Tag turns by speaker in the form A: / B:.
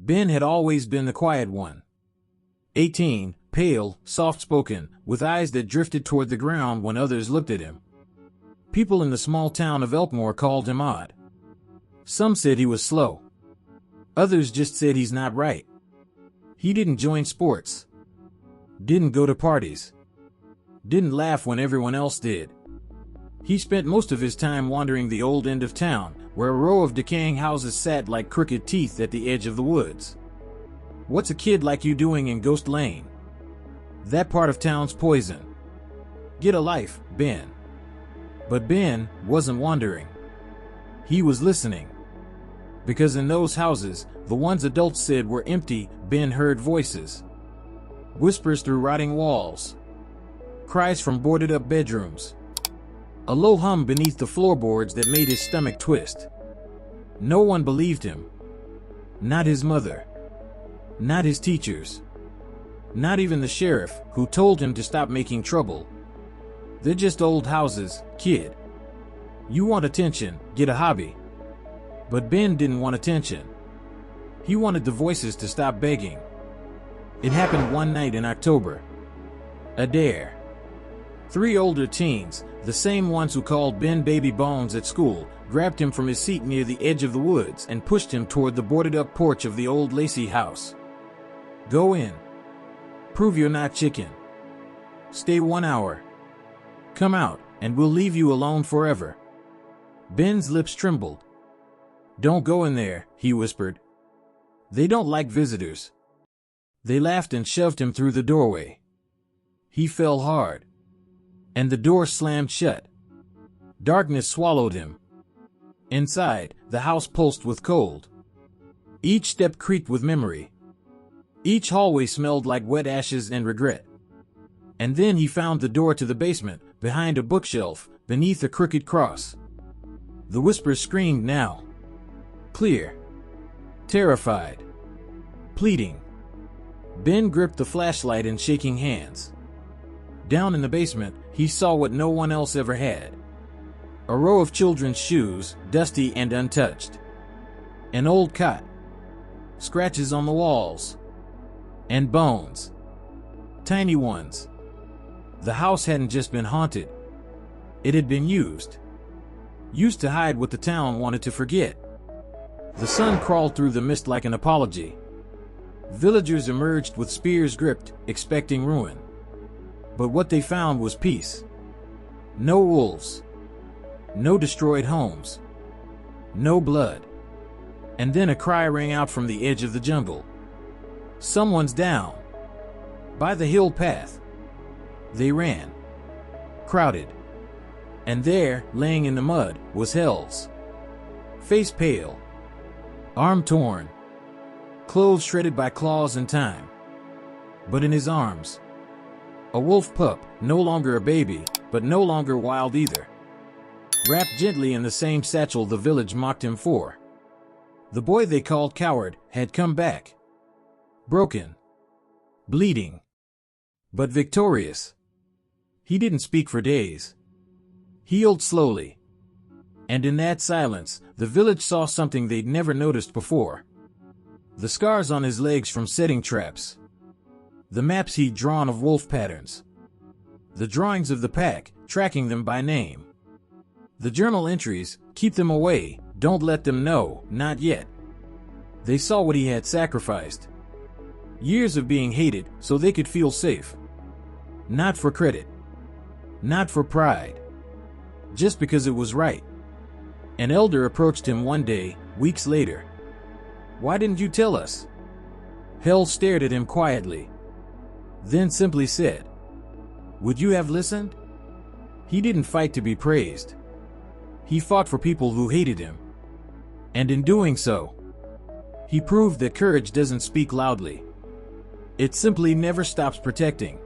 A: Ben had always been the quiet one. 18, pale, soft-spoken, with eyes that drifted toward the ground when others looked at him. People in the small town of Elkmore called him odd. Some said he was slow. Others just said he's not right. He didn't join sports. Didn't go to parties. Didn't laugh when everyone else did. He spent most of his time wandering the old end of town, where a row of decaying houses sat like crooked teeth at the edge of the woods. What's a kid like you doing in Ghost Lane? That part of town's poison. Get a life, Ben. But Ben wasn't wandering. He was listening. Because in those houses, the ones adults said were empty, Ben heard voices. Whispers through rotting walls. Cries from boarded-up bedrooms. A low hum beneath the floorboards that made his stomach twist. No one believed him. Not his mother. Not his teachers. Not even the sheriff, who told him to stop making trouble. They're just old houses, kid. You want attention, get a hobby. But Ben didn't want attention. He wanted the voices to stop begging. It happened one night in October. A dare. 3 older teens, the same ones who called Ben Baby Bones at school, grabbed him from his seat near the edge of the woods and pushed him toward the boarded-up porch of the old Lacey house. Go in. Prove you're not chicken. Stay 1 hour. Come out, and we'll leave you alone forever. Ben's lips trembled. Don't go in there, he whispered. They don't like visitors. They laughed and shoved him through the doorway. He fell hard. And the door slammed shut. Darkness swallowed him. Inside, the house pulsed with cold. Each step creaked with memory. Each hallway smelled like wet ashes and regret. And then he found the door to the basement, behind a bookshelf, beneath a crooked cross. The whispers screamed now. Clear. Terrified. Pleading. Ben gripped the flashlight in shaking hands. Down in the basement, he saw what no one else ever had. A row of children's shoes, dusty and untouched. An old cot. Scratches on the walls. And bones. Tiny ones. The house hadn't just been haunted. It had been used. Used to hide what the town wanted to forget. The sun crawled through the mist like an apology. Villagers emerged with spears gripped, expecting ruin. But what they found was peace. No wolves. No destroyed homes. No blood. And then a cry rang out from the edge of the jungle. Someone's down. By the hill path. They ran. Crowded. And there, laying in the mud, was Hells. Face pale. Arm torn. Clothes shredded by claws and time. But in his arms, a wolf pup, no longer a baby, but no longer wild either. Wrapped gently in the same satchel the village mocked him for. The boy they called coward had come back. Broken. Bleeding. But victorious. He didn't speak for days. Healed slowly. And in that silence, the village saw something they'd never noticed before. The scars on his legs from setting traps. The maps he'd drawn of wolf patterns. The drawings of the pack, tracking them by name. The journal entries, keep them away, don't let them know, not yet. They saw what he had sacrificed. Years of being hated, so they could feel safe. Not for credit. Not for pride. Just because it was right. An elder approached him one day, weeks later. Why didn't you tell us? Hell stared at him quietly. Then simply said, would you have listened? He didn't fight to be praised. He fought for people who hated him. And in doing so, he proved that courage doesn't speak loudly. It simply never stops protecting.